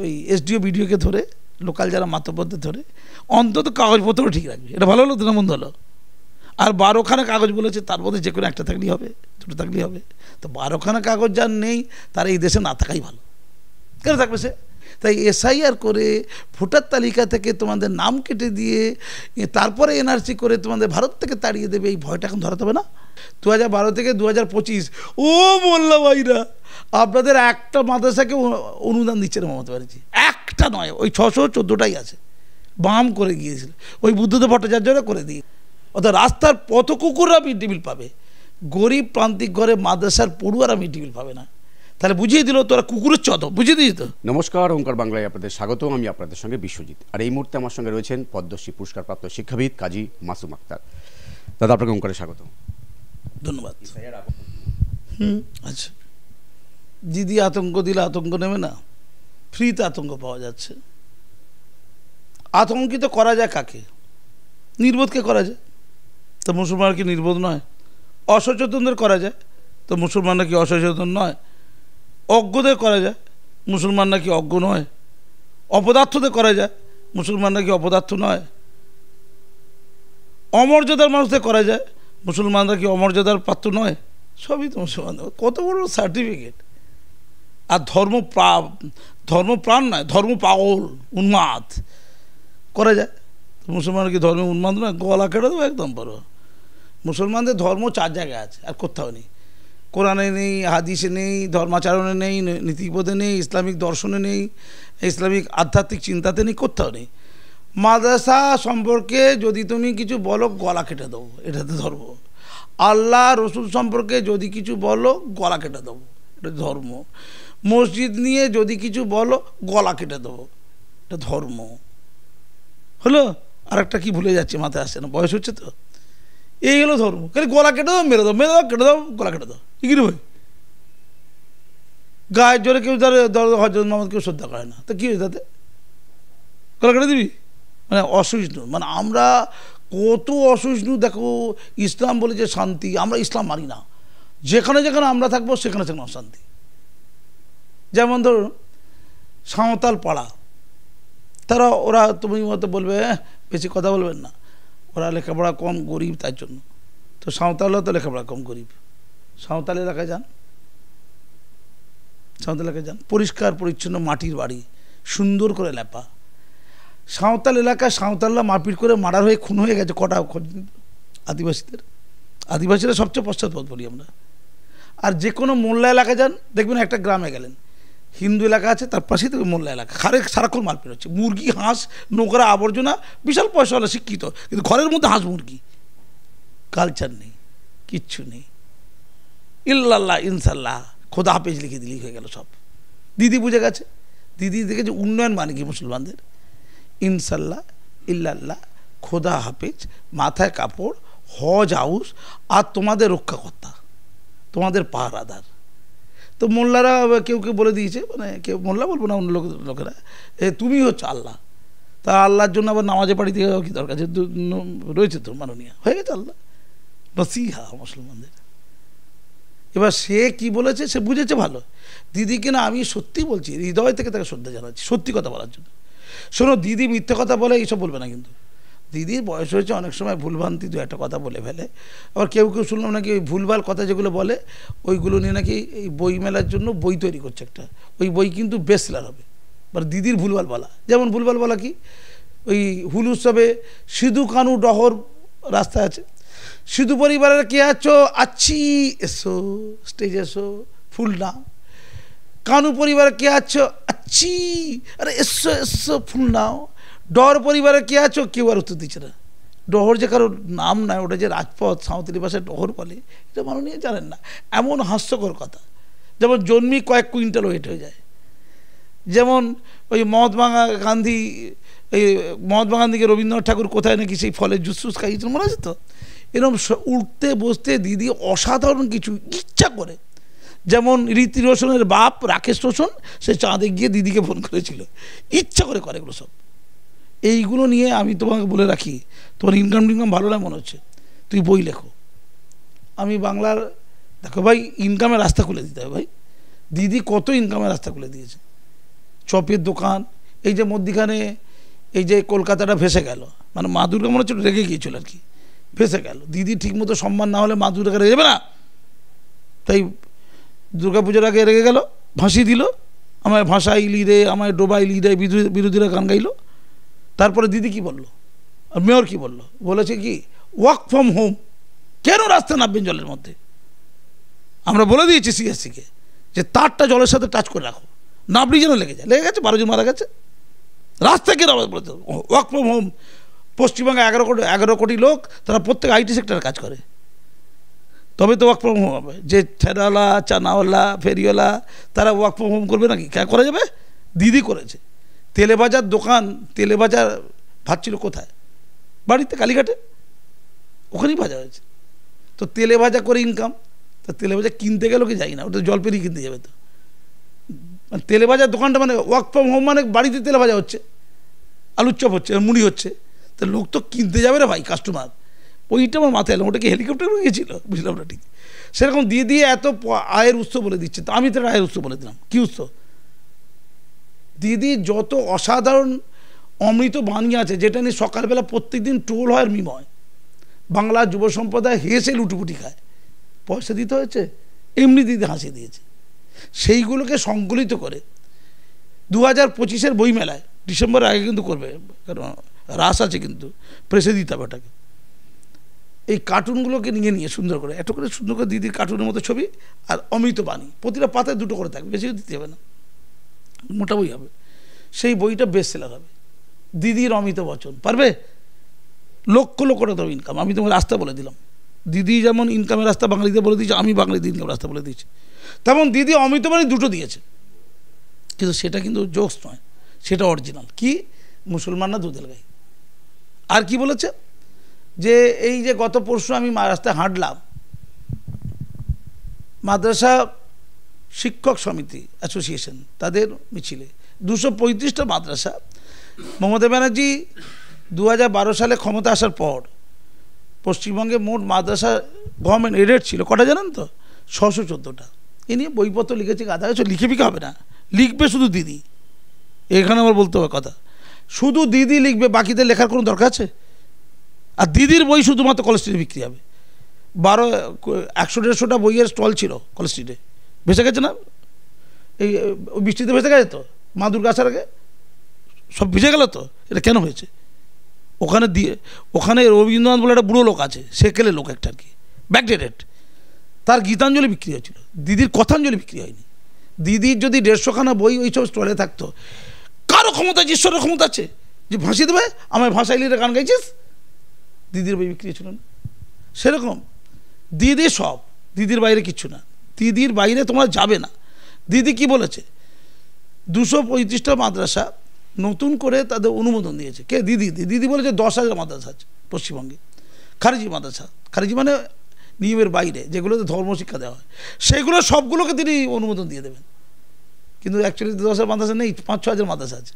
ওই এসডিও বিডিওকে ধরে, লোকাল যারা মাতব্বরদের ধরে অন্তত কাগজপত্র ঠিক রাখবে। এটা ভালো হলো তো না মন্দ হলো? আর 12খানা কাগজ বলেছে, তার মধ্যে যে কোনো একটা থাকলেই হবে, দুটো থাকলেই হবে। তো 12খানা কাগজ যার নেই তার এই দেশে না থাকাই ভালো। কেন থাকবে সে? তাই এসআইআর করে ভোটার তালিকা থেকে তোমাদের নাম কেটে দিয়ে তারপরে এনআরসি করে তোমাদের ভারত থেকে তাড়িয়ে দেবে, এই ভয়টা এখন ধরাতে হবে না? 2012 থেকে 2025 ও মোল্লা ভাইরা, আপনাদের একটা মাদ্রাসাকে অনুদান দিচ্ছে না মমতা ব্যানার্জি, একটা নয়, ওই 614টাই আছে, বাম করে গিয়েছিল, ওই বুদ্ধদেব ভট্টাচার্যরা করে দিয়ে। অর্থাৎ রাস্তার পথ কুকুররা মিড ডে মিল পাবে, গরিব প্রান্তিক ঘরে মাদ্রাসার পড়ুয়ারা মিড ডে মিল পাবে না। তাহলে বুঝিয়ে দিল তোরা কুকুরের চত, বুঝিয়ে দিয়েছি তো। নমস্কার, ওঙ্কার বাংলায় আপনাদের স্বাগত। আমি আপনাদের সঙ্গে বিশ্বজিৎ, আর এই মুহূর্তে আমার সঙ্গে রয়েছেন পদ্মশ্রী পুরস্কারপ্রাপ্ত শিক্ষাবিদ কাজী মাসুম আক্তার। দাদা, আপনাকে ওঙ্কারে স্বাগত। ধন্যবাদ। আচ্ছা, দিদি আতঙ্ক দিলে আতঙ্ক নেবে না, ফ্রিতে আতঙ্ক পাওয়া যাচ্ছে। আতঙ্কিত করা যায় কাকে? নির্বোধকে করা যায়, তো মুসলমান কি নির্বোধ নয়? অসচেতনদের করা যায়, তো মুসলমান নাকি অসচেতন নয়? অজ্ঞদের করা যায়, মুসলমান নাকি অজ্ঞ নয়? অপদার্থদের করা যায়, মুসলমান নাকি অপদার্থ নয়? অমর্যাদার মানুষদের করা যায়, মুসলমানরা কি অমর্যাদার পাত্র নয়? সবই তো মুসলমান। কত বড় সার্টিফিকেট! আর ধর্মপ্রাণ নয়, ধর্ম পাগল, উন্মাদ করা যায়। মুসলমান কি ধর্মে উন্মাদ নয়? গলা কেটে দেবো একদম বড়। মুসলমানদের ধর্ম 4 জায়গায় আছে, আর কোথাও নেই। কোরআনে নেই, হাদিসে নেই, ধর্মাচরণে নেই, নীতিবোধে নেই, ইসলামিক দর্শনে নেই, ইসলামিক আধ্যাত্মিক চিন্তাতে নেই, কোথাও নেই। মাদ্রাসা সম্পর্কে যদি তুমি কিছু বলো, গলা কেটে দেবো, এটাতে ধর্ম। আল্লাহ রসুল সম্পর্কে যদি কিছু বলো, গলা কেটে দেবো, এটা ধর্ম। মসজিদ নিয়ে যদি কিছু বলো, গলা কেটে দেবো, এটা ধর্ম। হলো? আর একটা কি ভুলে যাচ্ছে, মাথায় আসছে না, বয়স হচ্ছে তো। এই হলো ধর্ম। খালি গলা কেটে দাও, মেরে দাও, মেরে দাও, কেটে দাও, গলা কেটে দাও, কি ভাই? গায়ের জোরে কেউ হযরত মোহাম্মদ কেউ শ্রদ্ধা করে না, তো কি হয়েছে তাতে? গলা কেটে দিবি? মানে অসহিষ্ণু, মানে আমরা কত অসহিষ্ণু দেখো। ইসলাম বলে যে শান্তি, আমরা ইসলাম মানি না। যেখানে যেখানে আমরা থাকবো সেখানে সেখানে অশান্তি। যেমন ধরুন সাঁওতাল পাড়া, তারা ওরা তুমি মতো বলবে বেশি কথা বলবেন না, ওরা লেখাপড়া কম, গরিব, তার জন্য। তো সাঁওতালও তো লেখাপড়া কম, গরিব। সাঁওতাল এলাকায় যান, সাঁওতাল এলাকায় যান, পরিষ্কার পরিচ্ছন্ন মাটির বাড়ি, সুন্দর করে লেপা। সাঁওতাল এলাকায় সাঁওতালরা মারপিট করে মার্ডার হয়ে খুন হয়ে গেছে কটা আদিবাসীদের। আদিবাসীরা সবচেয়ে পশ্চাৎপদ বলি আমরা। আর যে কোনো মোল্লা এলাকায় যান, দেখবেন একটা গ্রামে গেলেন, হিন্দু এলাকা আছে, তার পাশেই তো মোল্লা এলাকা, সারাক্ষণ মারপিট হচ্ছে। মুরগি, হাঁস, নোংরা আবর্জনা, বিশাল পয়সাওয়ালা শিক্ষিত, কিন্তু ঘরের মধ্যে হাঁস মুরগি। কালচার নেই, কিচ্ছু নেই। ইল্লাল্লাহ ইনশাল্লাহ খোদা হাফেজ লিখে দিলেই হয়ে গেল সব। দিদি বুঝে গেছে, দিদি দেখেছে উন্নয়ন মানে কি মুসলমানদের। ইনশাল্লাহ, ইল্লাল্লাহ, খোদা হাফেজ, মাথায় কাপড়, হজ হাউস, আর তোমাদের রক্ষাকর্তা, তোমাদের পাহারাদার। তো মোল্লারা কেউ কেউ বলে দিয়েছে, মানে কেউ, মোল্লা বলবো না, অন্য লোকেরা, তুমি হচ্ছে আল্লাহ। তা আল্লাহর জন্য আবার নামাজে পাড়ি দিয়ে কি দরকার? যে রয়েছে তো মাননীয়, হয়ে গেছে আল্লাহ নসিহা মুসলমানদের। এবার সে কি বলেছে, সে বুঝেছে ভালো। দিদিকে না আমি সত্যি বলছি, হৃদয় থেকে তাকে শ্রদ্ধা জানাচ্ছি সত্যি কথা বলার জন্য। শোনো, দিদি মিথ্যে কথা বলে এইসব বলবে না, কিন্তু দিদির বয়স হয়েছে, অনেক সময় ভুলভ্রান্তি দু একটা কথা বলে ফেলে। আবার কেউ কেউ শুনলাম নাকি ওই ভুলভাল কথা যেগুলো বলে ওইগুলো নিয়ে নাকি এই বই মেলার জন্য বই তৈরি করছে একটা। ওই বই কিন্তু বেস্টসেলার হবে। মানে দিদির ভুলভাল বলা, যেমন ভুলভাল বলা কি, ওই হুল উৎসবে সিধু কানু ডহর রাস্তায় আছে, সিধু পরিবারের কে আছো, আচ্ছি এসো স্টেজে এসো, ফুল না। কানু পরিবারে কে আছো, আচ্ছি, আরে এসো এসো ফুল নাও। ডহর পরিবারে কে আছো, কেউ আর উত্তর দিচ্ছে না। ডহর যে কারোর নাম নয়, ওটা যে রাজপথ, সাঁওতালি ভাষায় ডহর বলে, এটা মাননীয় জানেন না। এমন হাস্যকর কথা, যেমন জন্মি কয়েক কুইন্টাল ওয়েট হয়ে যায়। যেমন ওই মহাত্মা গান্ধীকে রবীন্দ্রনাথ ঠাকুর কোথায় নাকি সেই ফলের জুস খাইয়েছেন, মনে আছে তো? এরকম উঠতে বসতে দিদি অসাধারণ কিছু ইচ্ছা করে। যেমন রীতি রোশনের বাপ রাকেশ রোশন, সে চাঁদে গিয়ে দিদিকে ফোন করেছিল, ইচ্ছা করে করে এগুলো সব। এইগুলো নিয়ে আমি তোমাকে বলে রাখি, তোমার ইনকাম ভালো না মনে হচ্ছে, তুই বই লেখো। আমি বাংলার, দেখো ভাই, ইনকামের রাস্তা খুলে দিতে হবে ভাই। দিদি কত ইনকামের রাস্তা খুলে দিয়েছে। চপের দোকান, এই যে মধ্যিখানে এই যে কলকাতাটা ভেসে গেল, মানে মা দুর্গা মনে হচ্ছে রেগে গিয়েছিল আর কি, ভেসে গেল। দিদি ঠিকমতো সম্মান না হলে মা দুর্গা রেগে যাবে না, তাই দুর্গা পুজোর আগে রেগে গেল, ভাসিয়ে দিল, আমায় ভাসাইলি রে, আমায় ডোবাইলি রে, বিরোধীরা গান গাইল। তারপরে দিদি কি বললো, আর মেয়র কি বললো, বলেছে কি ওয়ার্ক ফ্রম হোম, কেন রাস্তায় নামবেন জলের মধ্যে? আমরা বলে দিয়েছি সিএসসিকে যে তারটা জলের সাথে টাচ করে রাখো, নাবড়ি যেন লেগে যায়, লেগে গেছে, 12 জন মারা গেছে। রাস্তায় কেন বলতে ওয়ার্ক ফ্রম হোম? পশ্চিমবঙ্গে 11 কোটি লোক, তারা প্রত্যেক আইটি সেক্টরে কাজ করে, তবে তো ওয়ার্ক ফ্রম হোম হবে। যে ঠেলাওয়ালা, চানাওয়ালা, ফেরিওয়ালা, তারা ওয়ার্ক ফ্রম হোম করবে নাকি? কে করা যাবে? দিদি করেছে। তেলে ভাজার দোকান, তেলে ভাজা ভাজছিল কোথায়? বাড়িতে, কালীঘাটে, ওখানেই ভাজা হয়েছে। তো তেলে ভাজা করে ইনকাম, তো তেলে ভাজা কিনতে গেলেও কি যাই না, ওটা জল পেরিয়ে কিনতে যাবে। তো মানে তেলে ভাজার দোকানটা মানে ওয়ার্ক ফ্রম হোম, মানে বাড়িতে তেলে ভাজা হচ্ছে, আলুর চপ হচ্ছে, মুড়ি হচ্ছে, তো লোক তো কিনতে যাবে রে ভাই, কাস্টমার। ওইটা আমার মাথায় এলাম, ওটা কি হেলিকপ্টার গিয়েছিল, বুঝলাম না ঠিক। সেরকম দিয়ে এত আয়ের উৎস বলে দিচ্ছে, তো আমি তো আয়ের উৎস বলে দিলাম। কী উৎস? দিদি যত অসাধারণ অমৃত বাণী আছে, যেটা নিয়ে সকালবেলা প্রত্যেকদিন টোল হয় আর মিম হয়, বাংলার যুব সম্প্রদায় হেসে লুটুপুটি খায়। পয়সা দিতে হয়েছে, এমনি দিদি হাসি দিয়েছে। সেইগুলোকে সংকলিত করে 2025-এর বইমেলায়, ডিসেম্বরের আগে কিন্তু করবে, কারণ রাস আছে, কিন্তু প্রেসে দিতে হবে ওটাকে। এই কার্টুনগুলোকে নিয়ে সুন্দর করে, এত করে সুন্দর করে দিদির কার্টুনের মতো ছবি আর অমৃত বাণী, প্রতিটা পাতায় 2টো করে থাকবে, বেশি দিতে হবে না, মোটা বই হবে। সেই বইটা বেস্ট সেলার হবে। দিদির অমিত বচন, পারবে লক্ষ লক্ষ টাকা ইনকাম। আমি তোমার রাস্তা বলে দিলাম। দিদি যেমন ইনকামের রাস্তা বাঙালিতে বলে দিয়েছে, আমি বাঙালিতে ইনকামের রাস্তা বলে দিয়েছি, তেমন দিদি অমৃত বাণী 2টো দিয়েছে। কিন্তু সেটা কিন্তু জোকস নয়, সেটা অরিজিনাল। কি? মুসলমানরা দুধেল গাই। আর কি বলেছে? যে এই যে গত পরশু আমি রাস্তায় হাঁটলাম, মাদ্রাসা শিক্ষক সমিতি অ্যাসোসিয়েশন, তাদের মিছিলে 235টা মাদ্রাসা। মমতা ব্যানার্জি 2012 সালে ক্ষমতা আসার পর পশ্চিমবঙ্গে মোট মাদ্রাসা গভর্নমেন্ট এডেড ছিল কটা জানেন তো? 614টা। এ নিয়ে বইপত্র লিখেছে, গাদা কিছু লিখে বিকে হবে না, লিখবে শুধু দিদি। এখানে আমার বলতে হবে কথা, শুধু দিদি লিখবে, বাকিদের লেখার কোনো দরকার আছে? আর দিদির বই শুধুমাত্র কলেজ স্ট্রিটে বিক্রি হবে। 100-150টা বইয়ের স্টল ছিল কলেজ স্ট্রিটে, ভেসে গেছে না? এই বৃষ্টিতে ভেসে গেছে তো, মা দুর্গা আসার আগে সব ভিজে গেল তো। এটা কেন হয়েছে? ওখানে রবীন্দ্রনাথ বলে একটা বুড়ো লোক আছে, সেকেলে লোক একটা আর কি, ব্যাকডেটেড, তার গীতাঞ্জলি বিক্রি হয়েছিল, দিদির কথাঞ্জলি বিক্রি হয়নি। দিদির যদি 150খানা বই ওই সব স্টলে থাকতো, কারো ক্ষমতা আছে, ঈশ্বরের ক্ষমতা আছে যে ভাসিয়ে দেবে, আমায় ভাসাইলি রে গান গাইছিস, দিদির বই বিক্রি ছিল না। সেরকম দিদি সব, দিদির বাইরে কিচ্ছু না, দিদির বাইরে তোমরা যাবে না। দিদি কি বলেছে? 235টা মাদ্রাসা নতুন করে তাদের অনুমোদন দিয়েছে। কে? দিদি। দিদি বলেছে 10,000 মাদ্রাসা আছে পশ্চিমবঙ্গে, খারিজি মাদ্রাসা, খারিজি মানে নিয়মের বাইরে, যেগুলোতে ধর্মশিক্ষা দেওয়া হয়, সেগুলো সবগুলোকে তিনি অনুমোদন দিয়ে দেবেন। কিন্তু অ্যাকচুয়ালি 10,000 মাদ্রাসা নেই, 5-6 হাজার মাদ্রাসা আছে।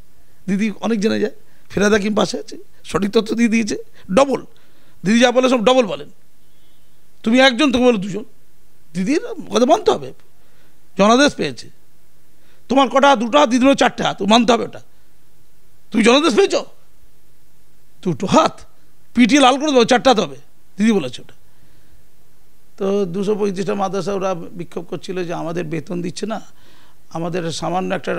দিদি অনেক জেনে যায়, ফেরাদ হাকিম পাশে আছে, সঠিক তথ্য দিয়ে দিয়েছে, ডবল। দিদি যা বলে সব ডবল বলেন। তুমি একজন, তুমি বলো 2জন, দিদির কথা মানতে হবে। জনাদেশ পেয়েছে, তোমার কটা? 2টো হাত, দিদির 4টে হাত, মানতে হবে ওটা। তুমি জনাদেশ পেয়েছ, 2টো হাত পিটিয়ে লাল করে দেবো, 4টে হাত হবে, দিদি বলেছে ওটা। তো 235টা মাদ্রাসা ওরা বিক্ষোভ করছিল যে আমাদের বেতন দিচ্ছে না, আমাদের সামান্য একটা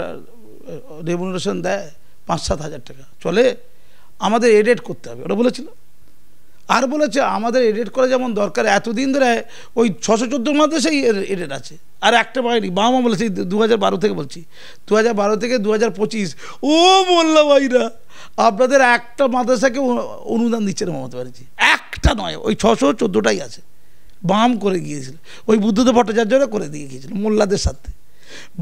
রেমুনারেশন দেয় 5-7 হাজার টাকা, চলে, আমাদের এডিট করতে হবে, ওরা বলেছিল। আর বলেছে আমাদের এডিট করা যেমন দরকার, এতদিন ধরে ওই 614 মাদ্রাসাই এডিট আছে, আর একটা বাড়ি বাবা বলেছে 2012 থেকে, বলছি 2012 থেকে 2025। ও মোল্লা ভাইরা, আপনাদের একটা মাদ্রাসাকে অনুদান দিচ্ছে না মমতা ব্যানার্জি, একটা নয়, ওই 614টাই আছে। বাম করে গিয়েছিল, ওই বুদ্ধদেব ভট্টাচার্যরা করে দিয়ে গিয়েছিল মোল্লাদের সাথে।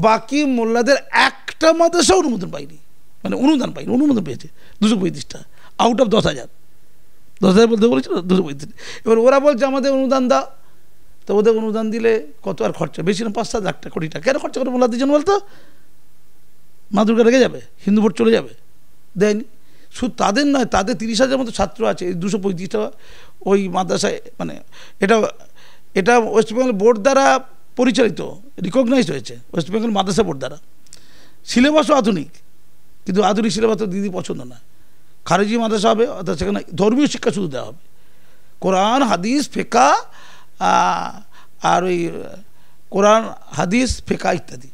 বাকি মোল্লাদের একটা মাদ্রাসা অনুমোদন পাইনি, মানে অনুদান পাইনি, অনুমোদন পেয়েছে 235টা আউট অফ 10,000 বলতে বলেছিল 235। এবার ওরা বলছে আমাদের অনুদান দাও, তো ওদের অনুদান দিলে কত আর খরচা? বেশি না, 5-7 লাখ কোটি টাকা। কেন খরচা করে মোল্লাদের জন্য বলতো? মা দুর্গা রেগে যাবে, হিন্দু ভোট চলে যাবে, দেয়নি। শুধু তাদের নয়, তাদের 30,000 মতো ছাত্র আছে, 235টা ওই মাদ্রাসায়। মানে এটা ওয়েস্ট বেঙ্গল বোর্ড দ্বারা পরিচালিত, রিকগনাইজড হয়েছে, ওয়েস্ট বেঙ্গল মাদ্রাসা বোর্ড দ্বারা। সিলেবাসও আধুনিক, কিন্তু আধুনিক সিলেবাস তো দিদি পছন্দ না। খারেজি মাদ্রাসা হবে, অর্থাৎ সেখানে ধর্মীয় শিক্ষা শুধু দেওয়া হবে, কোরআন হাদিস ফেকা, আর ওই কোরআন হাদিস ফেকা ইত্যাদি,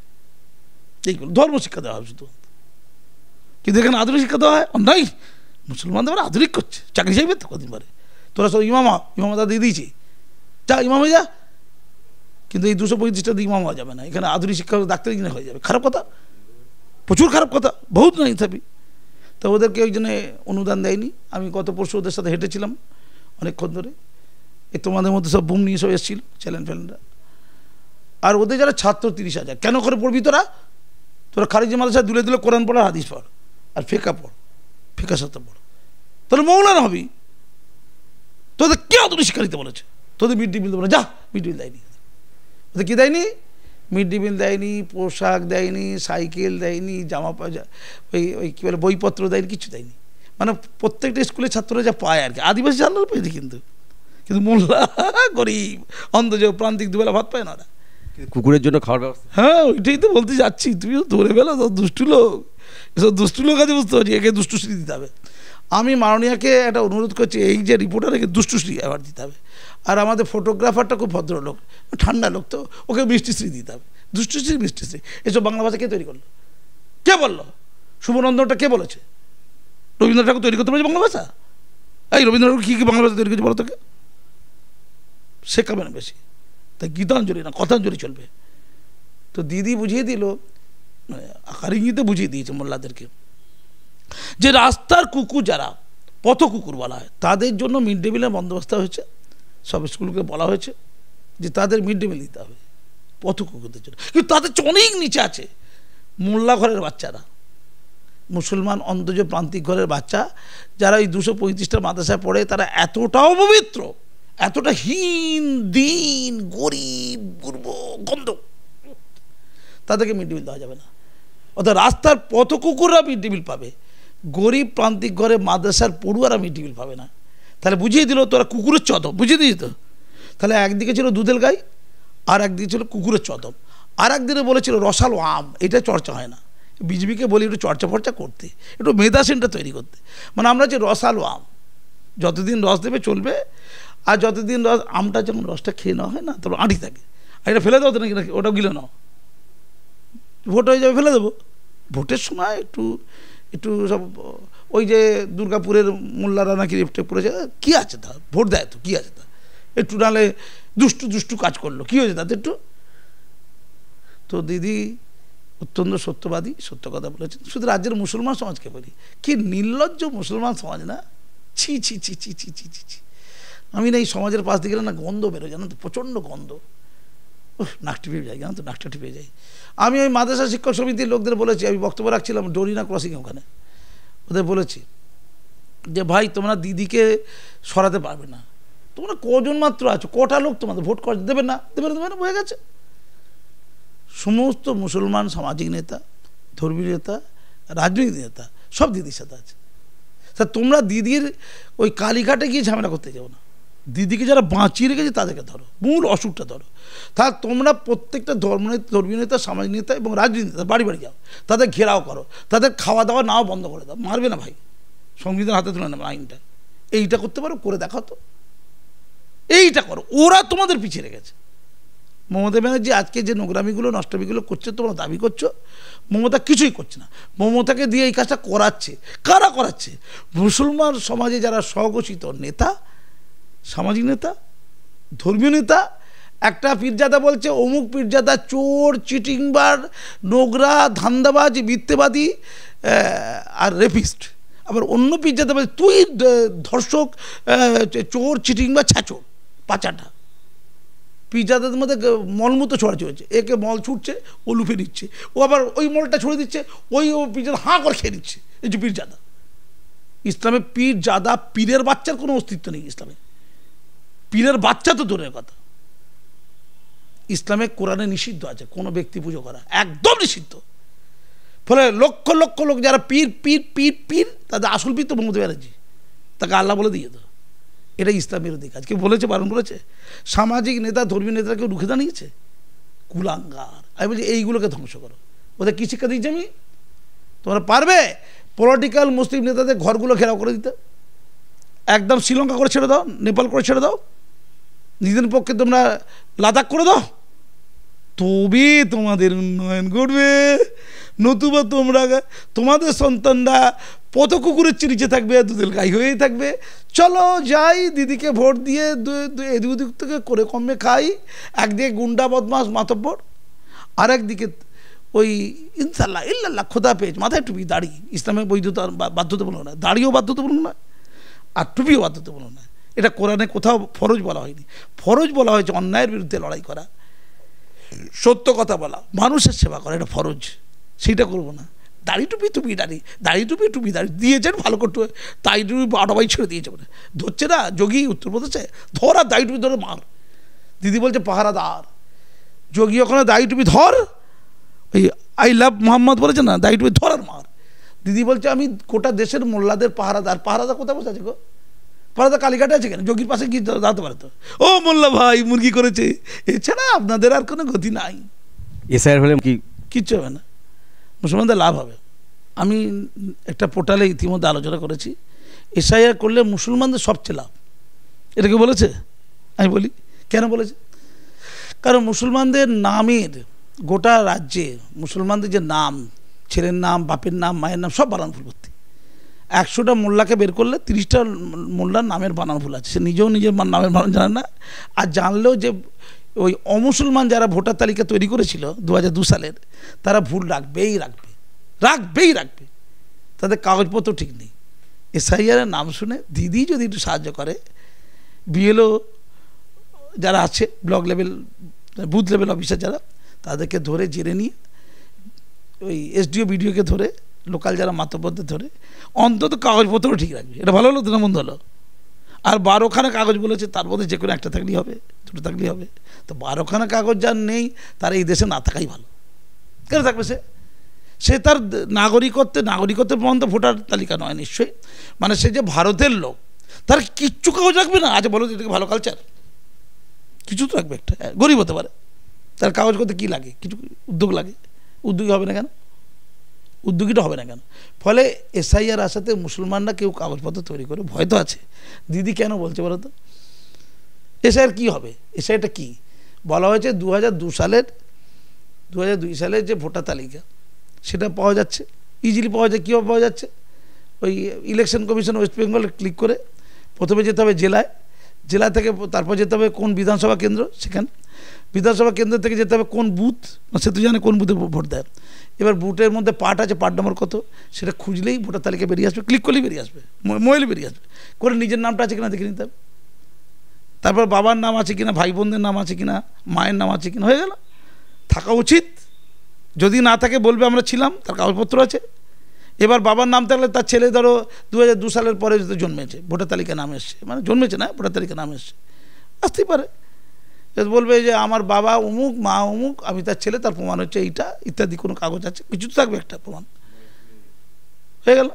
এইগুলো ধর্ম শিক্ষা দেওয়া হবে শুধু। কিন্তু এখানে আধুনিক শিক্ষা দেওয়া হয় অন্যায়। মুসলমানদের মানে আধুনিক করছে, চাকরি চাইবে তো কদিন পরে, তোরা সব ইমামা দিয়ে দিয়েছি, যা ইমাম হয়ে যা। কিন্তু এই 235টা দিয়ে ইমাম হওয়া যাবে না, এখানে আধুনিক শিক্ষা ডাক্তার ইঞ্জিনিয়ার হয়ে যাবে। খারাপ কথা, প্রচুর খারাপ কথা, বহুত না ইনসাফি। তো ওদেরকে ওই জন্য অনুদান দেয়নি। আমি গত পরশু ওদের সাথে হেঁটেছিলাম অনেকক্ষণ ধরে, এই তোমাদের মধ্যে সব বুম নিয়ে সব এসেছিল চ্যালেঞ্জ ফ্যালেন্ডরা। আর ওদের যারা ছাত্র 30,000, কেন করে পড়বি তোরা? তোরা খারিজি মাদ্রাসায় দুলে দুলে কোরআন পড়া, হাদিস পড়, আর ফেকা পড়, ফেকা সাথে পড়, তাহলে মৌলানা হবি। তোদের কে আধুনিক শিক্ষা দিতে বলেছে? তোদের মিড ডে মিল দেবো না, যা। মিড ডে মিল দেয়নি ওদের, কী দেয়নি? মিড ডে মিল দেয়নি, পোশাক দেয়নি, সাইকেল দেয়নি, জামা ওই কী বলে বইপত্র দেয়নি, কিছু দেয়নি। মানে প্রত্যেকটা স্কুলের ছাত্ররা যা পায় আর কি, আদিবাসী ছাত্ররা পেয়েছে, কিন্তু মোল্লা গরিব অন্ধজ প্রান্তিক দুবেলা ভাত পায় না ওরা। কুকুরের জন্য খাওয়ার ব্যবস্থা, হ্যাঁ ওইটাই তো বলতে যাচ্ছি, তুমিও ধরে ফেলো সব দুষ্টু লোক, এসব দুষ্টু লোক আছে, বুঝতে পারছি, একে দুষ্টুশ্রী দিতে হবে। আমি মাননীয়াকে একটা অনুরোধ করছি, এই যে রিপোর্টার, একে দুষ্টুশ্রী অ্যাওয়ার্ড দিতে হবে। আর আমাদের ফটোগ্রাফারটা খুব ভদ্রলোক, ঠান্ডা লোক, তো ওকে মিষ্টিশ্রী দিতে হবে। দুষ্টুশ্রী মিষ্টিশ্রী, এসব বাংলা ভাষা কে তৈরি করলো? কে বললো? শুভনন্দনটা কে বলেছে? রবীন্দ্রনাথ ঠাকুর তৈরি করতে পারছে বাংলা ভাষা? এই রবীন্দ্রনাথ ঠাকুর কী কী বাংলা ভাষা তৈরি করেছে বলো তোকে? শেখাবে না বেশি, তাই গীতাঞ্জলি না কথাঞ্জলি চলবে। তো দিদি বুঝিয়ে দিল, আকার ইঙ্গিতে বুঝিয়ে দিয়েছে মোল্লাদেরকে, যে রাস্তার কুকুর যারা পথ কুকুর বলা হয়, তাদের জন্য মিড ডে মিলের বন্দোবস্ত হয়েছে। সব স্কুলকে বলা হয়েছে যে তাদের মিড ডে মিল দিতে হবে পথ কুকুরদের জন্য। কিন্তু তাদের অনেক নিচে আছে মোল্লা ঘরের বাচ্চারা, মুসলমান অন্তজ প্রান্তিক ঘরের বাচ্চা, যারা ওই 235টা মাদ্রাসায় পড়ে, তারা এতটাও পবিত্র, এতটা হীন দিন, গরিব গুরব গন্ধ, তাদেরকে মিড ডে মিল দেওয়া যাবে না। অর্থাৎ রাস্তার পথ কুকুররা মিড ডে মিল পাবে, গরিব প্রান্তিক ঘরে মাদ্রাসার পড়ুয়ারা মিড ডে মিল পাবে না। তাহলে বুঝিয়ে দিল তোরা কুকুরের চদম, বুঝিয়ে দিয়েছি তো। তাহলে একদিকে ছিল দুধের গাই, আর একদিকে ছিল কুকুরের চদম, আর একদিনে বলেছিল রসালো আম, এটা চর্চা হয় না। বিজেপিকে বলি একটু চর্চা ফর্চা করতে, একটু মেধা সেন্টার তৈরি করতে। মানে আমরা যে রসালো আম, যতদিন রস দেবে চলবে, আর যতদিন রস, আমটা যখন রসটা খেয়ে নেওয়া হয় না, তারপর আঁটি থাকে, আর এটা ফেলে দেবো তো নাকি, ওটাও গিলে নাও, ভোট হয়ে যাবে, ফেলে দেবো। ভোটের সময় একটু একটু সব, ওই যে দুর্গাপুরের মোল্লারা নাকি রেপটে পড়েছে, কী আছে তা, ভোট দেয় তো, কী আছে তা, একটু নাহলে দুষ্টু কাজ করলো, কী হয়েছে তাতে একটু। তো দিদি অত্যন্ত সত্যবাদী, সত্য কথা বলেছেন। শুধু রাজ্যের মুসলমান সমাজকে বলি, কি নির্লজ্জ মুসলমান সমাজ না, ছি ছি ছি ছি ছি ছি ছি ছি। আমি না এই সমাজের পাশ দিয়ে গেলে না গন্ধ বেরোয়, জানো তো, প্রচণ্ড গন্ধ, নাক টিপে যাই, জানো তো, নাকটা টিপে যাই। আমি ওই মাদ্রাসা শিক্ষক সমিতির লোকদের বলেছি, আমি বক্তব্য রাখছিলাম ডোরিনা ক্রসিংয়ে, ওখানে ওদের বলেছি যে ভাই তোমরা দিদিকে সরাতে পারবে না, তোমরা কজন মাত্র আছো, কটা লোক তোমাদের ভোট করে দেবে না, হয়ে গেছে। সমস্ত মুসলমান সামাজিক নেতা, ধর্মীয় নেতা, রাজনৈতিক নেতা সব দিদির সাথে আছে। তা তোমরা দিদির ওই কালীঘাটে গিয়ে ঝামেলা করতে যাও না, দিদিকে যারা বাঁচিয়ে রেখেছে তাদেরকে ধরো, মূল অসুখটা ধরো। তা তোমরা প্রত্যেকটা ধর্মীয় নেতা, সামাজিক নেতা এবং রাজনৈতিক নেতা বাড়ি বাড়ি যাও, তাদের ঘেরাও করো, তাদের খাওয়া দাওয়া নাও বন্ধ করে দাও, মারবে না ভাই, সংবিধান হাতে তুলে নেবে আইনটা। এইটা করতে পারো, করে দেখাও তো, এইটা করো। ওরা তোমাদের পিছিয়ে রেখেছে। মমতা ব্যানার্জি আজকে যে নোংরামিগুলো, নষ্টমিগুলো করছে, তোমরা দাবি করছো, মমতা কিছুই করছে না। মমতাকে দিয়ে এই কাজটা করাচ্ছে। কারা করাচ্ছে? মুসলমান সমাজে যারা স্বঘোষিত নেতা, সামাজিক নেতা, ধর্মীয় নেতা। একটা পীরজাদা বলছে অমুক পীরজাদা চোর, চিটিংবার, নোংরা, ধান্দাবাজ, মিথ্যেবাদী আর রেপিস্ট। আবার অন্য পীরজাদা বলছে তুই ধর্ষক, চোর, চিটিংবার, ছ্যাচোর, পাচাটা। পীরজাদাদের মধ্যে মলমূত্র ছড়াচ্ছে হয়েছে, একে মল ছুটছে, ও লুফে নিচ্ছে, ও আবার ওই মলটা ছড়ে দিচ্ছে, ওই পীরজাদা হাঁ করে খেয়ে নিচ্ছে। এই যে পীরজাদা, ইসলামে পীরজাদা, পীরের বাচ্চার কোনো অস্তিত্ব নেই ইসলামে। পীরের বাচ্চা তো দূরের কথা, ইসলামে কোরআনে নিষিদ্ধ আছে কোনো ব্যক্তি পুজো করা, একদম নিষিদ্ধ। ফলে লক্ষ লক্ষ লোক যারা পীর পীর পীর পীর, তাদের আসল পীর তো মমতা ব্যানার্জি, তাকে আল্লাহ বলে দিয়ে তো। এটা ইসলাম বিরোধী কাজ। কেউ বলেছে, বারণ করেছে? সামাজিক নেতা, ধর্মীয় নেতারা কেউ রুখে দাঁড়িয়েছে? কুলাঙ্গার। আমি বলছি এইগুলোকে ধ্বংস করো। ওদের কী শিক্ষা দিয়েছি আমি? তোমরা পারবে পলিটিক্যাল মুসলিম নেতাদের ঘরগুলো ঘেরাও করে দিতে? একদম শ্রীলঙ্কা করে ছেড়ে দাও, নেপাল করে ছেড়ে দাও, নিজেদের পক্ষে তোমরা লাদাখ করে দাও, তবে তোমাদের উন্নয়ন ঘটবে। নতুবা তোমরা তোমাদের সন্তানরা পথ কুকুরের চিরিচে থাকবে, দুধের গাই হয়েই থাকবে। চলো যাই, দিদিকে ভোট দিয়ে এদিক ওদিক থেকে করে কমে খাই। একদিকে গুন্ডা বদমাস মাতব্বর, আর একদিকে ওই ইনশাল্লাহ ইল্লাল্লাহ খোদা পেয়েছে, মাথায় টুপি দাড়ি, ইসলামের বৈধতা বাধ্যতামূলক নয়, দাড়িও বাধ্যতামূলক নয় আর টুপিও বাধ্যতামূলক নয়। এটা কোরআনে কোথাও ফরজ বলা হয়নি। ফরজ বলা হয়েছে অন্যায়ের বিরুদ্ধে লড়াই করা, সত্য কথা বলা, মানুষের সেবা করা, এটা ফরজ। সেইটা করবো না। দাড়ি টুপি টুপি দাড়ি, দাড়ি টুপি টুপি দাড়ি দিয়েছেন ভালো করতে, তাই টুপি আটাবাই ছেড়ে দিয়েছে বলে ধরছে না যোগী উত্তরপ্রদেশে, ধর আর দাড়ি টুপি ধরে মার। দিদি বলছে পাহারাদার, যোগী ওখানে দাড়ি টুপি ধর, ওই আই লাভ মোহাম্মদ বলেছে না, দাড়ি টুপি ধর আর মার। দিদি বলছে আমি গোটা দেশের মোল্লাদের পাহারাদার। পাহারাদার কোথায় বসে আছে গো? পাহারাদার কালীঘাটে আছে কেন? যোগীর পাশে কি দাঁড়াতে পারে তো? ও মোল্লা ভাই মুরগি করেছে, এছাড়া আপনাদের আর কোনো গতি নাই। এসআইআর হলে কি কিচ্ছু হবে না, মুসলমানদের লাভ হবে। আমি একটা পোর্টালে ইতিমধ্যে আলোচনা করেছি, এসআইআর করলে মুসলমানদের সবচেয়ে লাভ। এটাকে বলেছে? আমি বলি কেন বলেছে? কারণ মুসলমানদের নামের গোটা রাজ্যে মুসলমানদের যে নাম, ছেলের নাম, বাপের নাম, মায়ের নাম সব বানান ভুল ভর্তি। 100টা মোল্লাকে বের করলে 30টা মোল্লার নামের বানান ভুল আছে। সে নিজেও নিজের নামের বানান জানে না, আর জানলেও যে ওই অমুসলমান যারা ভোটার তালিকা তৈরি করেছিল 2002 সালের, তারা ভুল রাখবেই রাখবে, রাখবেই রাখবে, তাদের কাগজপত্র ঠিক নেই। এসআইআরের নাম শুনে দিদি যদি একটু সাহায্য করে, বিএলও যারা আছে, block level booth level officer যারা, তাদেরকে ধরে জেনে নিয়ে, ওই এসডিও বিডিওকে ধরে, লোকাল যারা মাতব্বরদের ধরে, অন্তত কাগজপত্র ঠিক রাখবে। এটা ভালো হলো তো না মন্দ হলো? আর 12খানা কাগজ বলেছে, তার মধ্যে যে কোনো একটা থাকলেই হবে, দুটো থাকলেই হবে। তো 12খানা কাগজ যার নেই, তার এই দেশে না থাকাই ভালো। কেন থাকবে সে? সে তার নাগরিকত্বের প্রমাণ তো ভোটার তালিকা নয় নিশ্চয়ই, মানে সে যে ভারতের লোক, তার কিচ্ছু কাগজ রাখবে না। আচ্ছা বলো, এটাকে ভালো কালচার? কিছু তো রাখবে, একটা গরিব হতে পারে, তার কাগজ করতে কী লাগে? কিছু উদ্যোগ লাগে, উদ্যোগী হবে না কেন? উদ্যোগীটা হবে না কেন? ফলে এসআইআর আসাতে মুসলমানরা কেউ কাগজপত্র তৈরি করে ভয় তো আছে। দিদি কেন বলছে বলো তো? এসআইআর কী হবে? এসআইআরটা কী বলা হয়েছে? 2002 সালের যে ভোটার তালিকা, সেটা পাওয়া যাচ্ছে, ইজিলি পাওয়া যায়। কীভাবে পাওয়া যাচ্ছে? ওই ইলেকশন কমিশন ওয়েস্ট বেঙ্গলে ক্লিক করে প্রথমে যেতে হবে জেলায়, জেলা থেকে তারপর যেতে হবে কোন বিধানসভা কেন্দ্র, সেখানে বিধানসভা কেন্দ্র থেকে যেতে হবে কোন বুথ, সে তো জানে কোন বুথে ভোট দেয়। এবার বুথের মধ্যে পার্ট আছে, পার্ট নম্বর কত, সেটা খুঁজলেই ভোটার তালিকা বেরিয়ে আসবে, ক্লিক করলেই বেরিয়ে আসবে, মোবাইলে বেরিয়ে আসবে। করে নিজের নামটা আছে কিনা দেখে নিতে হবে, তারপর বাবার নাম আছে কিনা, ভাই বোনদের নাম আছে কিনা, মায়ের নাম আছে কিনা, হয়ে গেল। থাকা উচিত, যদি না থাকে বলবে আমরা ছিলাম, তার কাগজপত্র আছে। এবার বাবার নাম থাকলে তার ছেলে ধরো 2002 সালের পরে যদি জন্মেছে, ভোটার তালিকা নাম এসছে, মানে জন্মেছে না, ভোটার তালিকা নাম এসছে, আসতেই পারে। বলবে যে আমার বাবা অমুক, মা অমুক, আমি তার ছেলে, তার প্রমাণ হচ্ছে এইটা, ইত্যাদি কোনো কাগজ আছে, কিছু তো থাকবে একটা প্রমাণ। হয়ে গেল,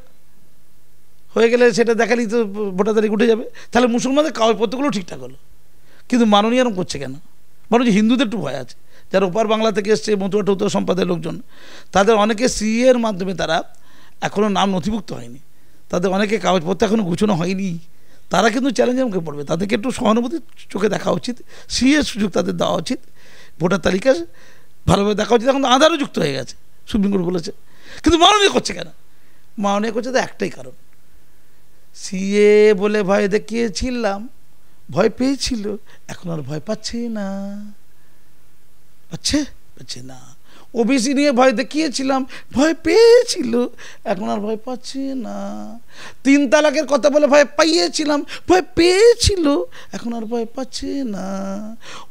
হয়ে গেলে সেটা দেখালেই তো ভোটার তালিকা উঠে যাবে। তাহলে মুসলমানদের কাগজপত্রগুলো ঠিকঠাক হলো। কিন্তু মাননীয় এরকম করছে কেন? বরং হিন্দুদের একটু ভয় আছে, যারা ওপার বাংলা থেকে এসছে, মতুয়া টতুয়া সম্প্রদায়ের লোকজন, তাদের অনেকে সিএ এর মাধ্যমে তারা এখনও নাম নথিভুক্ত হয়নি, তাদের অনেকে কাগজপত্র এখনও গুছানো হয়নি। তারা কিন্তু চ্যালেঞ্জের মুখে পড়বে, তাদেরকে একটু সহানুভূতির চোখে দেখা উচিত, সিএর সুযোগ তাদের দেওয়া উচিত, ভোটার তালিকা ভালোভাবে দেখা উচিত। এখন আধারও যুক্ত হয়ে গেছে, সুপ্রিম কোর্ট বলেছে। কিন্তু মাননীয় করছে কেন? মাননীয় করছে তো একটাই কারণ, সিএ বলে ভয় দেখিয়েছিলাম, ভয় পেয়েছিল, এখন আর ভয় পাচ্ছে না। পাচ্ছে না। ওবিসি নিয়ে ভয় দেখিয়েছিলাম, ভয় পেয়েছিল, এখন আর ভয় পাচ্ছে না। 3 তালাকের কথা বলে ভয় পাইয়েছিলাম, ভয় পেয়েছিল, এখন আর ভয় পাচ্ছে না।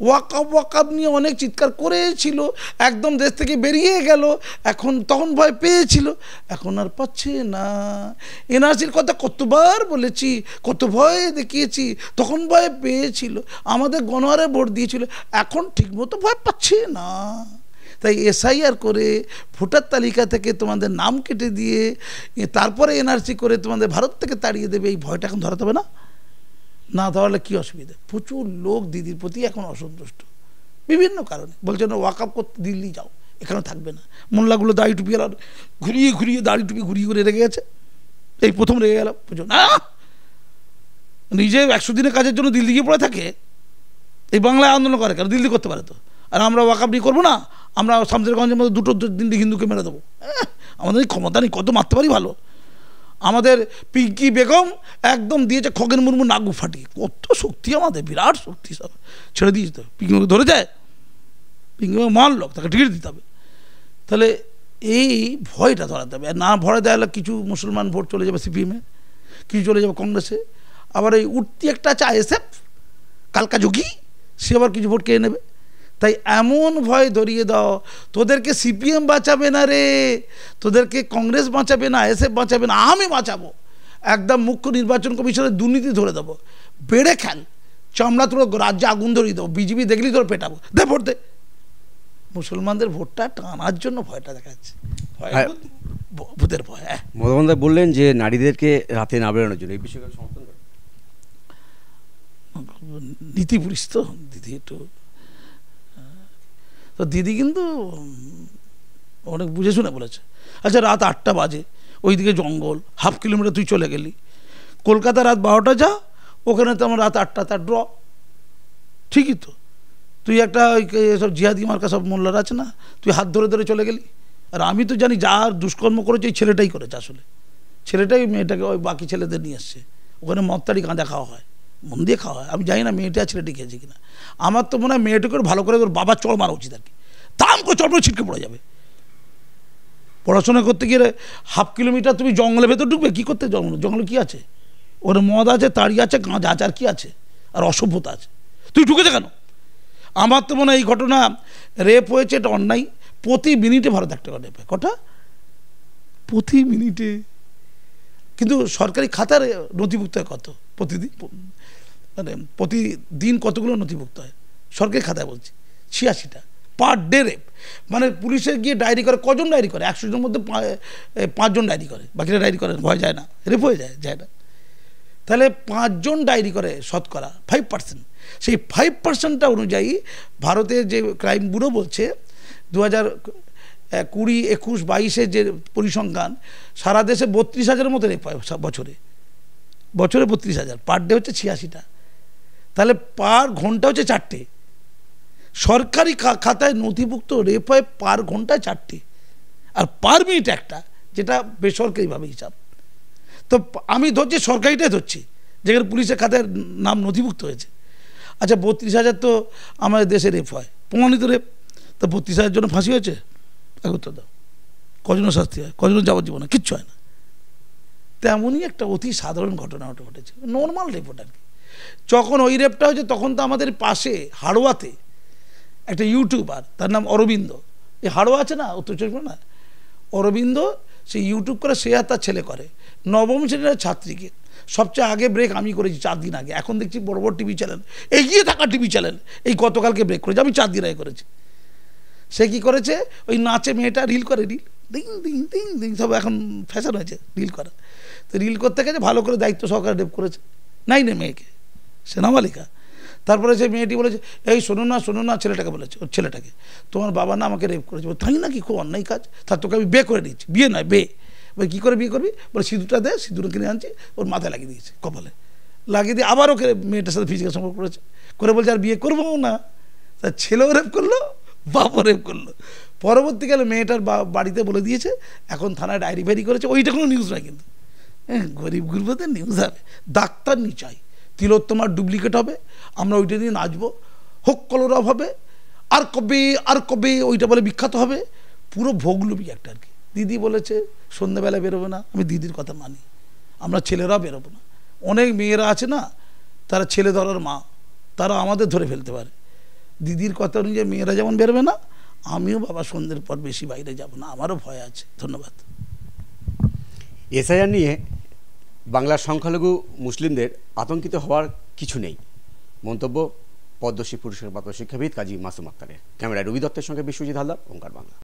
ওয়াকাব নিয়ে অনেক চিৎকার করেছিল, একদম দেশ থেকে বেরিয়ে গেল, তখন ভয় পেয়েছিল, এখন আর পাচ্ছে না। এনআরসির কথা কতবার বলেছি, কত ভয় দেখিয়েছি, তখন ভয় পেয়েছিল, আমাদের গণহারে ভোট দিয়েছিল, এখন ঠিকমতো ভয় পাচ্ছে না। তাই এসআইআর করে ভোটার তালিকা থেকে তোমাদের নাম কেটে দিয়ে তারপরে এনআরসি করে তোমাদের ভারত থেকে তাড়িয়ে দেবে, এই ভয়টা এখন ধরাতে হবে না? না ধরালে কী অসুবিধা? প্রচুর লোক দিদির প্রতি এখন অসন্তুষ্ট বিভিন্ন কারণে, বলছে না ওয়াকআপ করতে দিল্লি যাও, এখানে থাকবে না। মোল্লাগুলো দাড়ি টুপি আর ঘুরিয়ে ঘুরিয়ে দাড়ি টুপি ঘুরিয়ে ঘুরিয়ে রেখে গেছে। এই প্রথম রেগে গেল, বুঝো না, নিজে 100 দিনের কাজের জন্য দিল্লি গিয়ে পড়ে থাকে, এই বাংলায় আন্দোলন করে কেন? দিল্লি করতে পারে তো। আর আমরা ওয়াকাফ নিয়ে করবো না, আমরা শামসেরগঞ্জের মধ্যে 2টো দিল্লি হিন্দুকে মেরে দেবো। আমাদের এই ক্ষমতা নেই, কত মারতে পারি ভালো। আমাদের পিঙ্কি বেগম একদম দিয়েছে খগেন মুর্মু নাগু ফাটিয়ে, কত শক্তি আমাদের, বিরাট শক্তি। সব ছেড়ে দিয়েছে তো, পিঙ্কি বেগম ধরে যায়, পিঙ্কি বেগম মহান লোক, তাকে টিকিট দিতে হবে। তাহলে এই ভয়টা ধরাতে হবে। আর না ভয় দেওয়া হলে কিছু মুসলমান ভোট চলে যাবে সিপিএমে, কিছু চলে যাবে কংগ্রেসে, আবার এই উঠতি একটা আছে আইএসএফ কালকা যোগী, সে আবার কিছু ভোট কেড়ে নেবে। তাই এমন ভয় ধরিয়ে দাও, তোদেরকে সিপিএম বাঁচাবে না রে, তোদেরকে কংগ্রেস বাঁচাবে না, আইএসএফ বাঁচাবে না, আমি বাঁচাবো। একদম মুখ্য নির্বাচন কমিশনের দুর্নীতি ধরে দেবো, বেড়ে খেল, চামড়া তোর রাজ্যে আগুন ধরিয়ে দেবো, বিজেপি দেখলেই তোর পেটাবো, দে ভোট দে। মুসলমানদের ভোটটা টানার জন্য ভয়টা দেখাচ্ছে, ভূতের ভয়। মমতা বন্দ্যোপাধ্যায় বললেন যে নারীদেরকে রাতে না বেরোনোর জন্য, এই বিষয়ে সমর্থন করেন? নীতি পুলিশ তো দিদি, একটু তো দিদি কিন্তু অনেক বুঝে শুনে বলেছে। আচ্ছা, রাত 8টা বাজে, ওইদিকে জঙ্গল, হাফ কিলোমিটার তুই চলে গেলি। কলকাতা রাত 12টা যা, ওখানে তো আমার রাত 8টা, তার ড্র। ঠিকই তো, তুই একটা সব জিহাদি মার্কা সব মোল্লার আছে না, তুই হাত ধরে ধরে চলে গেলি। আর আমি তো জানি যার দুষ্কর্ম করেছে এই ছেলেটাই করেছে, আসলে ছেলেটাই মেয়েটাকে ওই বাকি ছেলেদের নিয়ে এসছে। ওখানে মদতাড়ি গাঁজা খাওয়া হয়, মন দিয়ে খাওয়া হয়। আমি জানি না মেয়েটা ছেলেটি খেয়েছে কিনা, আমার তো মনে হয় মেয়েটাকে ভালো করে ওর বাবার চড় মারা উচিত আর কি, দাম করে চড় করে ছিটকে পড়ে যাবে। পড়াশোনা করতে গিয়ে হাফ কিলোমিটার তুমি জঙ্গলের ভেতর ঢুকবে, কী করতে? জঙ্গলে কী আছে? ওখানে মদ আছে, তাড়ি আছে, গাঁজা আছে, আর কী আছে? আর অসভ্যতা আছে, তুই ঢুকেছে কেন? আমার তো মনে হয় এই ঘটনা, রেপ হয়েছে, এটা অন্যায়। প্রতি মিনিটে ভারত একটা রেপ হয়, কটা? প্রতি মিনিটে। কিন্তু সরকারি খাতার নথিভুক্ত হয় কত প্রতিদিন, মানে প্রতিদিন কতগুলো নথিভুক্ত হয় সরকারি খাতায়, বলছি 86টা পার ডে রেপ। মানে পুলিশে গিয়ে ডায়েরি করে, কজন ডায়েরি করে? 100 জনের মধ্যে 5 জন ডায়েরি করে, বাকিরা ডায়েরি করে ভয় যায় না, রেপ হয়ে যায় না। তাহলে 5 জন ডায়েরি করে, শতকরা 5%। সেই 5%টা অনুযায়ী ভারতের যে ক্রাইম ব্যুরো বলছে 2020, 21, 22-এর যে পরিসংখ্যান, সারা দেশে 32,000-এর মতো রেপ হয় বছরে 32,000, পার ডে হচ্ছে 86টা। তাহলে পার ঘন্টা হচ্ছে 4টে। সরকারি খাতায় নথিভুক্ত রেপ হয় পার ঘন্টায় 4টে, আর পার মিনিট একটা, যেটা বেসরকারিভাবে হিসাব। তো আমি ধরছি সরকারিটাই ধরছি, যেখানে পুলিশের খাতায় নাম নথিভুক্ত হয়েছে। আচ্ছা, 32,000 তো আমাদের দেশে রেপ হয়, প্রমাণিত রেপ। তো 32,000 জন্য ফাঁসি হয়েছে? উত্তর দাও, কজনের শাস্তি হয়, কজনের যাবজ্জীবন, কিচ্ছু হয় না। তেমনই একটা অতি সাধারণ ঘটনা ওটা ঘটেছে, নর্মাল রেপ ওটা আর কি। যখন ওই রেপটা হয়েছে তখন তো আমাদের পাশে হাড়োয়াতে একটা ইউটিউবার, তার নাম অরবিন্দ, এই হাড়োয়া আছে না উত্তর চব্বিশ পরগনা, অরবিন্দ সে ইউটিউব করে, সে আর তার ছেলে করে 9ম শ্রেণীর ছাত্রীকে। সবচেয়ে আগে ব্রেক আমি করেছি 4 দিন আগে, এখন দেখছি বড় বড় টিভি চ্যানেল, এগিয়ে থাকা টিভি চ্যানেল এই গতকালকে ব্রেক করেছে, আমি 4 দিন আগে করেছি। সে কী করেছে, ওই নাচে মেয়েটা রিল করে, রিল দিং দিং দিং দিং, সব এখন ফ্যাশন হয়েছে রিল করা। তো রিল করতে গেছে, ভালো করে দায়িত্ব সহকারে রেপ করেছে 9-এ মেয়েকে, সে নাবালিকা। তারপরে সেই মেয়েটি বলেছে, এই শোনো না, ছেলেটাকে বলেছে, ওর ছেলেটাকে, তোমার বাবা না আমাকে রেপ করেছে। তাই নাকি, খুব অন্যায় কাজ, তার তোকে আমি বিয়ে করে দিচ্ছি। বিয়ে নয়, বে। বলে কী করে বিয়ে করবি? বলে সিঁদুরটা দে, সিঁদুর কিনে আনছি, ওর মাথায় লাগিয়ে দিয়েছে, কপালে লাগিয়ে দিয়ে আবার ওকে মেয়েটার সাথে ফিজিক্যাল সম্পর্ক করেছে, করে বলছে আর বিয়ে করবো না। তার ছেলেও রেপ করলো, বাপও রেপ করলো। পরবর্তীকালে মেয়েটার বাড়িতে বলে দিয়েছে, এখন থানায় ডায়েরি ফাইরি করেছে। ওইটা কোনো নিউজ নয় কিন্তু, গরিব গুরুদের নিউজ হবে। ডাক্তার নি চাই, তিলোত্তমার ডুপ্লিকেট হবে, আমরা ওইটা নিয়ে নাচবো, হোক কলরব হবে, আর কবে ওইটা বলে বিখ্যাত হবে, পুরো ভোগলুবি একটা আর কি। দিদি বলেছে সন্ধ্যাবেলা বেরোবে না, আমি দিদির কথা মানি, আমরা ছেলেরাও বেরোবো না। অনেক মেয়েরা আছে না, তারা ছেলে ধরার মা, তারা আমাদের ধরে ফেলতে পারে। দিদির কথা অনুযায়ী মেয়েরা যেমন বেরোবে না, আমিও বাবা সন্ধ্যের পর বেশি বাইরে যাব না, আমারও ভয় আছে। ধন্যবাদ। এসআইআর নিয়ে বাংলার সংখ্যালঘু মুসলিমদের আতঙ্কিত হওয়ার কিছু নেই, মন্তব্য পদ্মশ্রী পুরস্কারপ্রাপ্ত শিক্ষাবিদ কাজী মাসুম আক্তারের। ক্যামেরায় রবি দত্তের সঙ্গে বিশ্বজিৎ হালদার, ওঙ্কার বাংলা।